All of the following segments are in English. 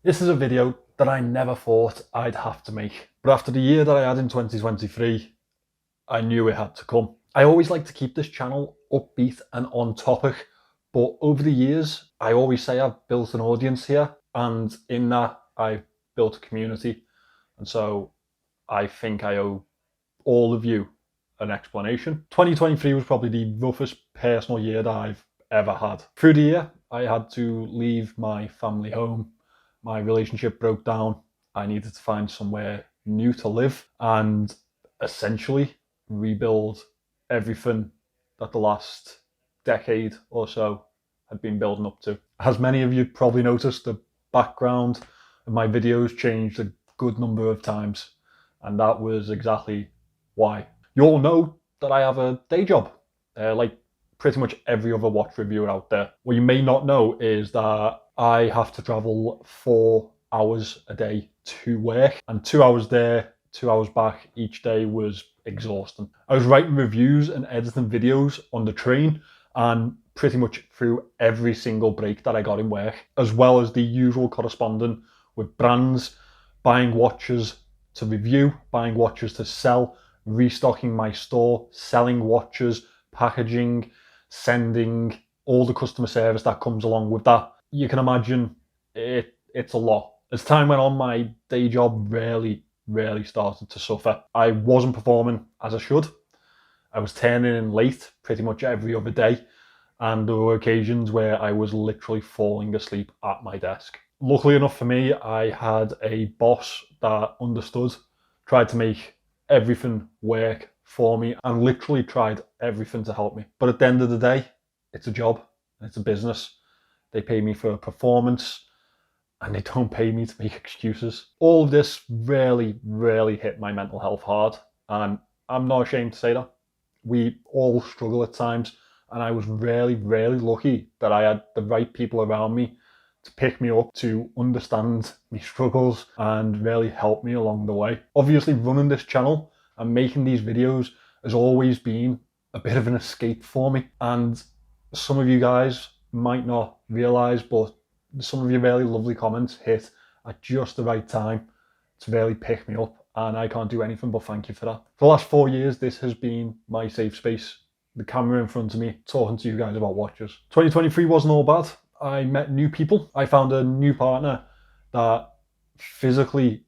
This is a video that I never thought I'd have to make, but after the year that I had in 2023, I knew it had to come. I always like to keep this channel upbeat and on topic, but over the years, I always say I've built an audience here, and in that, I've built a community, and so I think I owe all of you an explanation. 2023 was probably the roughest personal year that I've ever had. Through the year, I had to leave my family home. My relationship broke down. I needed to find somewhere new to live and essentially rebuild everything that the last decade or so had been building up to. As many of you probably noticed, the background of my videos changed a good number of times, and that was exactly why. You all know that I have a day job, like pretty much every other watch reviewer out there. What you may not know is that I have to travel 4 hours a day to work, and 2 hours there, 2 hours back each day was exhausting. I was writing reviews and editing videos on the train and pretty much through every single break that I got in work, as well as the usual corresponding with brands, buying watches to review, buying watches to sell, restocking my store, selling watches, packaging, sending, all the customer service that comes along with that. You can imagine it's a lot. As time went on, my day job really started to suffer. I wasn't performing as I should. I was turning in late pretty much every other day, and there were occasions where I was literally falling asleep at my desk. Luckily enough for me, I had a boss that understood, tried to make everything work for me, and literally tried everything to help me. But at the end of the day, it's a job, it's a business. They pay me for performance, and they don't pay me to make excuses. All of this really hit my mental health hard, and I'm not ashamed to say that. We all struggle at times, and I was really lucky that I had the right people around me to pick me up, to understand my struggles and really help me along the way. Obviously, running this channel and making these videos has always been a bit of an escape for me, and some of you guys might not realise, but some of your really lovely comments hit at just the right time to really pick me up, and I can't do anything but thank you for that. For the last 4 years, this has been my safe space. The camera in front of me, talking to you guys about watches. 2023 wasn't all bad. I met new people. I found a new partner that physically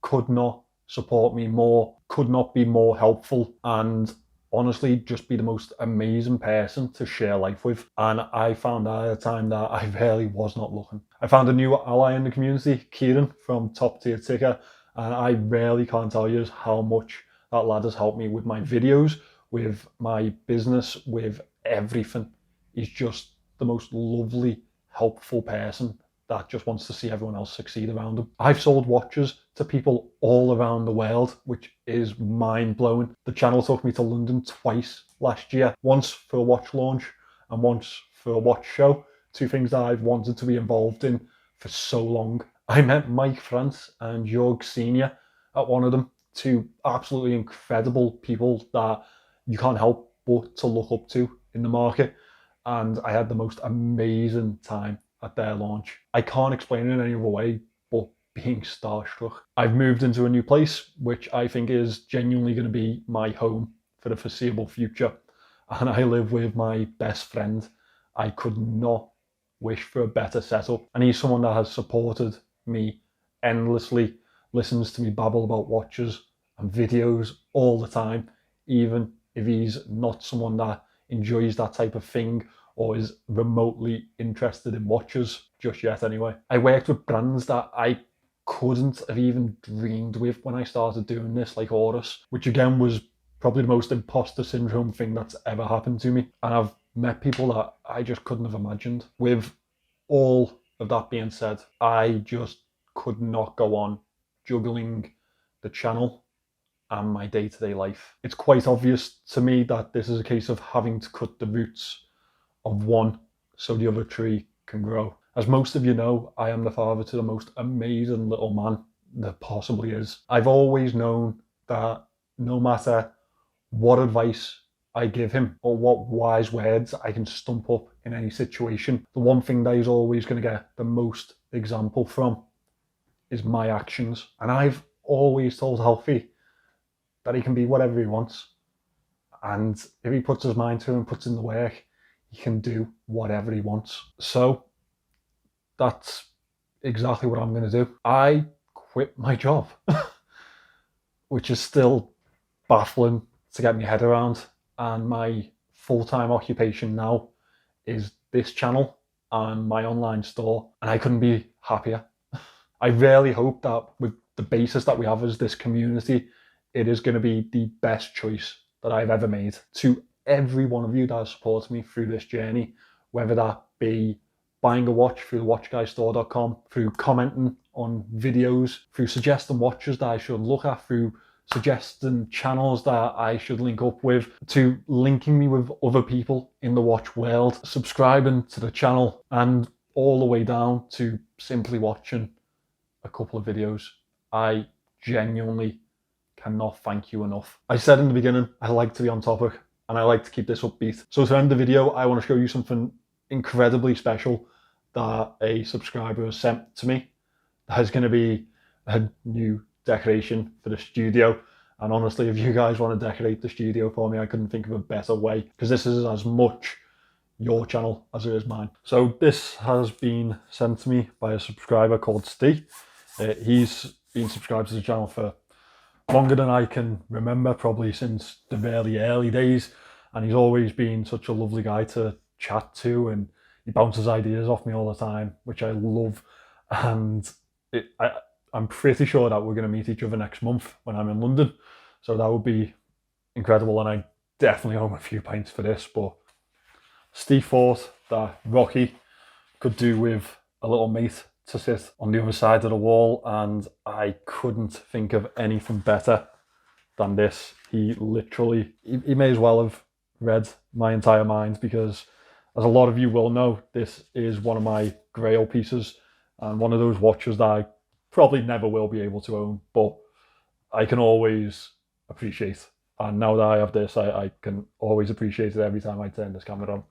could not support me more, could not be more helpful, and honestly just be the most amazing person to share life with. And I found out at a time that I really was not looking. I found a new ally in the community, Kieran from Top Tier Ticker, and I really can't tell you how much that lad has helped me with my videos, with my business, with everything. He's just the most lovely, helpful person that just wants to see everyone else succeed around him. I've sold watches to people all around the world, which is mind-blowing. The channel took me to London twice last year, once for a watch launch and once for a watch show, two things that I've wanted to be involved in for so long. I met Mike France and Jörg Senior at one of them, two absolutely incredible people that you can't help but to look up to in the market, and I had the most amazing time at their launch. I can't explain it in any other way but being starstruck. I've moved into a new place, which I think is genuinely going to be my home for the foreseeable future, and I live with my best friend. I could not wish for a better setup, and he's someone that has supported me endlessly, listens to me babble about watches and videos all the time, even if he's not someone that enjoys that type of thing or is remotely interested in watches just yet anyway. I worked with brands that I couldn't have even dreamed with when I started doing this, like Horus, which again was probably the most imposter syndrome thing that's ever happened to me. And I've met people that I just couldn't have imagined. With all of that being said, I just could not go on juggling the channel and my day-to-day life. It's quite obvious to me that this is a case of having to cut the roots of one so the other tree can grow. As most of you know, I am the father to the most amazing little man there possibly is. I've always known that no matter what advice I give him or what wise words I can stump up in any situation, the one thing that he's always going to get the most example from is my actions. And I've always told Alfie that he can be whatever he wants. And if he puts his mind to it and puts in the work, he can do whatever he wants. So that's exactly what I'm going to do. I quit my job, which is still baffling to get my head around. And my full-time occupation now is this channel and my online store. And I couldn't be happier. I really hope that with the basis that we have as this community, it is going to be the best choice that I've ever made. To every one of you that has supported me through this journey, whether that be buying a watch through watchguystore.com, through commenting on videos, through suggesting watches that I should look at, through suggesting channels that I should link up with, to linking me with other people in the watch world, subscribing to the channel, and all the way down to simply watching a couple of videos. I genuinely cannot thank you enough. I said in the beginning, I like to be on topic and I like to keep this upbeat. So to end the video, I want to show you something incredibly special that a subscriber has sent to me. There's going to be a new decoration for the studio. And honestly, if you guys want to decorate the studio for me, I couldn't think of a better way, because this is as much your channel as it is mine. So this has been sent to me by a subscriber called Steve. He's been subscribed to the channel for longer than I can remember, probably since the very early days, and he's always been such a lovely guy to chat to, and he bounces ideas off me all the time, which I love. And I'm pretty sure that we're going to meet each other next month when I'm in London, so that would be incredible, and I definitely owe him a few pints for this. But Steve thought that Rocky could do with a little mate to sit on the other side of the wall, and I couldn't think of anything better than this. He literally, he may as well have read my entire mind, because as a lot of you will know, this is one of my grail pieces and one of those watches that I probably never will be able to own, but I can always appreciate. And now that I have this, I can always appreciate it every time I turn this camera on.